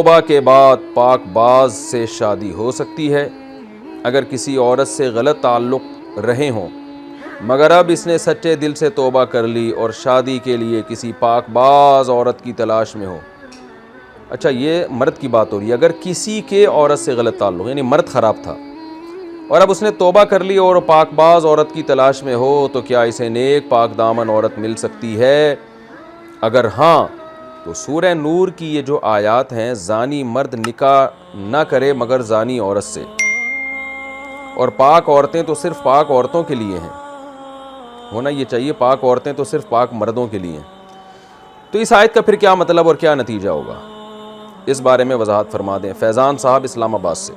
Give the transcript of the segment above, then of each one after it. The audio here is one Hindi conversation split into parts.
तौबा के बाद पाकबाज से शादी हो सकती है अगर किसी औरत से गलत ताल्लुक़ रहे हों, मगर अब इसने सच्चे दिल से तौबा कर ली और शादी के लिए किसी पाकबाज औरत की तलाश में हो। अच्छा, ये मर्द की बात हो रही है। अगर किसी के औरत से गलत ताल्लुक़, यानी मर्द ख़राब था और अब उसने तौबा कर ली और पाकबाज औरत की तलाश में हो, तो क्या इसे नेक पाक दामन औरत मिल सकती है? अगर हाँ, तो सूरह नूर की ये जो आयात हैं, ज़ानी मर्द निकाह ना करे मगर ज़ानी औरत से, और पाक औरतें तो सिर्फ पाक औरतों के लिए हैं, होना ये चाहिए पाक औरतें तो सिर्फ पाक मर्दों के लिए हैं। तो इस आयत का फिर क्या मतलब और क्या नतीजा होगा, इस बारे में वजाहत फरमा दें फैज़ान साहब इस्लामाबाद से।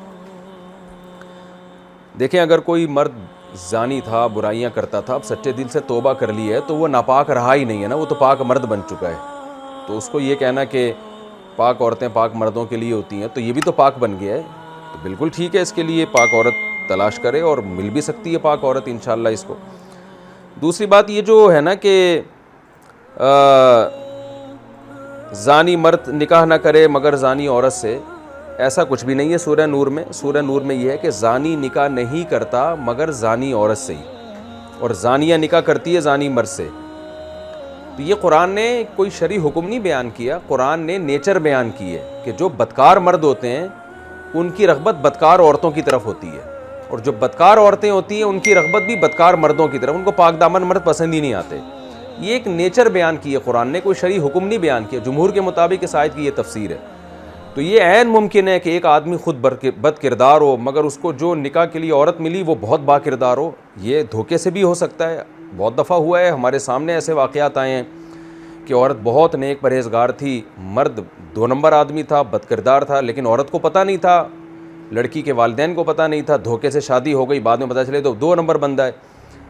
देखें, अगर कोई मर्द ज़ानी था, बुराइयां करता था, अब सच्चे दिल से तौबा कर ली है, तो वो नापाक रहा ही नहीं है ना, वो तो पाक मर्द बन चुका है। तो उसको ये कहना कि पाक औरतें पाक मर्दों के लिए होती हैं, तो ये भी तो पाक बन गया है। तो बिल्कुल ठीक है, इसके लिए पाक औरत तलाश करे और मिल भी सकती है पाक औरत इंशाअल्लाह इसको। दूसरी बात ये जो है ना कि ज़ानी मर्द निकाह ना करे मगर ज़ानी औरत से, ऐसा कुछ भी नहीं है सूरह नूर में। सूरह नूर में यह है कि ज़ानी निकाह नहीं करता मगर ज़ानी औरत से ही, और ज़ानिया निकाह करती है ज़ानी मर्द से। तो ये कुरान ने कोई शरई हुक्म नहीं बयान किया, कुरान ने नेचर बयान की है कि जो बदकार मर्द होते हैं उनकी रग़बत बदकार औरतों की तरफ होती है, और जो बदकार औरतें होती हैं उनकी रग़बत भी बदकार मर्दों की तरफ, उनको पाक दामन मर्द पसंद ही नहीं आते। ये एक नेचर बयान की है कुरान ने, कोई शरई हुक्म नहीं बयान किया। जमहूर के मुताबिक इस आयत की ये तफसीर है। तो ये ऐन मुमकिन है कि एक आदमी खुद बद किरदार हो मगर उसको जो निकाह के लिए औरत मिली वो बहुत बाकिरदार हो। ये धोखे से भी हो सकता है, बहुत दफ़ा हुआ है, हमारे सामने ऐसे वाक़यात आए हैं कि औरत बहुत नेक परहेज़गार थी, मर्द 2 नंबर आदमी था, बदकिरदार था, लेकिन औरत को पता नहीं था, लड़की के वालिदैन को पता नहीं था, धोखे से शादी हो गई, बाद में पता चले तो 2 नंबर बंदा है।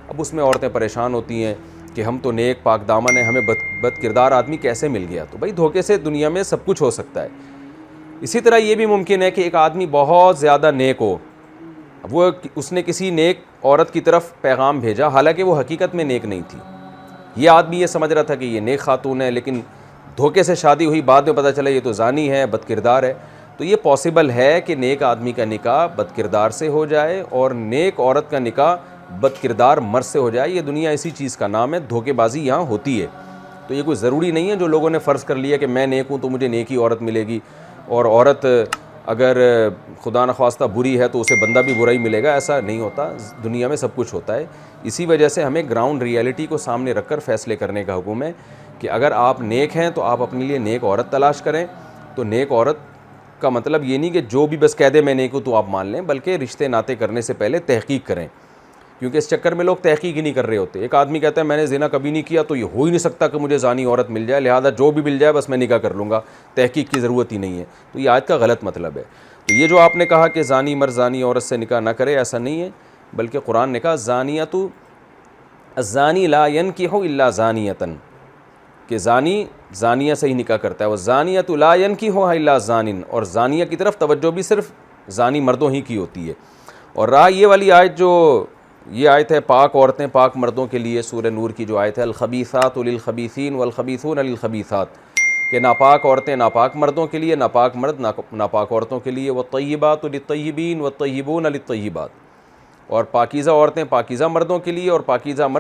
अब उसमें औरतें परेशान होती हैं कि हम तो नेक पाक दामन है, हमें बदकिरदार आदमी कैसे मिल गया। तो भाई धोखे से दुनिया में सब कुछ हो सकता है। इसी तरह ये भी मुमकिन है कि एक आदमी बहुत ज़्यादा नेक हो, वो उसने किसी नेक औरत की तरफ पैगाम भेजा, हालांकि वो हकीकत में नेक नहीं थी। ये आदमी ये समझ रहा था कि ये नेक खातून है, लेकिन धोखे से शादी हुई, बाद में पता चला ये तो ज़ानी है, बदकिरदार है। तो ये पॉसिबल है कि नेक आदमी का निकाह बदकिरदार से हो जाए और नेक औरत का निकाह बदकिरदार मर्द से हो जाए। ये दुनिया इसी चीज़ का नाम है, धोखेबाजी यहाँ होती है। तो ये कोई ज़रूरी नहीं है जो लोगों ने फ़र्ज़ कर लिया कि मैं नेक हूँ तो मुझे नेक ही औरत मिलेगी, और औरत अगर खुदा न ख्वास्ता बुरी है तो उसे बंदा भी बुरा ही मिलेगा। ऐसा नहीं होता, दुनिया में सब कुछ होता है। इसी वजह से हमें ग्राउंड रियलिटी को सामने रखकर फ़ैसले करने का हुक्म है कि अगर आप नेक हैं तो आप अपने लिए नेक औरत तलाश करें। तो नेक औरत का मतलब ये नहीं कि जो भी बस कह दे मैं नेक हूँ तो आप मान लें, बल्कि रिश्ते नाते करने से पहले तहकीक करें, क्योंकि इस चक्कर में लोग तहकीक ही नहीं कर रहे होते। एक आदमी कहता है मैंने ज़िना कभी नहीं किया तो ये हो ही नहीं सकता कि मुझे ज़ानी औरत मिल जाए, लिहाजा जो भी मिल जाए बस मैं निकाह कर लूँगा, तहकीक की ज़रूरत ही नहीं है। तो ये आयत का गलत मतलब है। तो ये जो आपने कहा कि ज़ानी मर्द ज़ानी औरत से निकाह ना करे, ऐसा नहीं है, बल्कि कुरान ने कहा ज़ानियतु अज़्ज़ानी ला यनकिहु इल्ला ज़ानियतन, कि ज़ानी ज़ानिया से ही निकाह करता है। वह ज़ानियतु ला यनकिहुहा इल्ला ज़ानिन, और ज़ानिया की तरफ तवज्जो भी सिर्फ ज़ानी मर्दों ही की होती है। और रहा ये वाली आयत, जो ये आयत है पाक औरतें पाक मर्दों के लिए, सूरह नूर की जो आयत है अल-खबीसातु लिल-खबीसीन वल-खबीसून लिल-खबीसात, कि नापाक औरतें नापाक मर्दों के लिए, नापाक मर्द नापाक औरतों के लिए। वत्तय्यिबातु लित्तय्यिबीन वत्तय्यिबून लित्तय्यिबात, और पाकीज़ा औरतें पाकीज़ा मर्दों के लिए और पाकीज़ा मर्द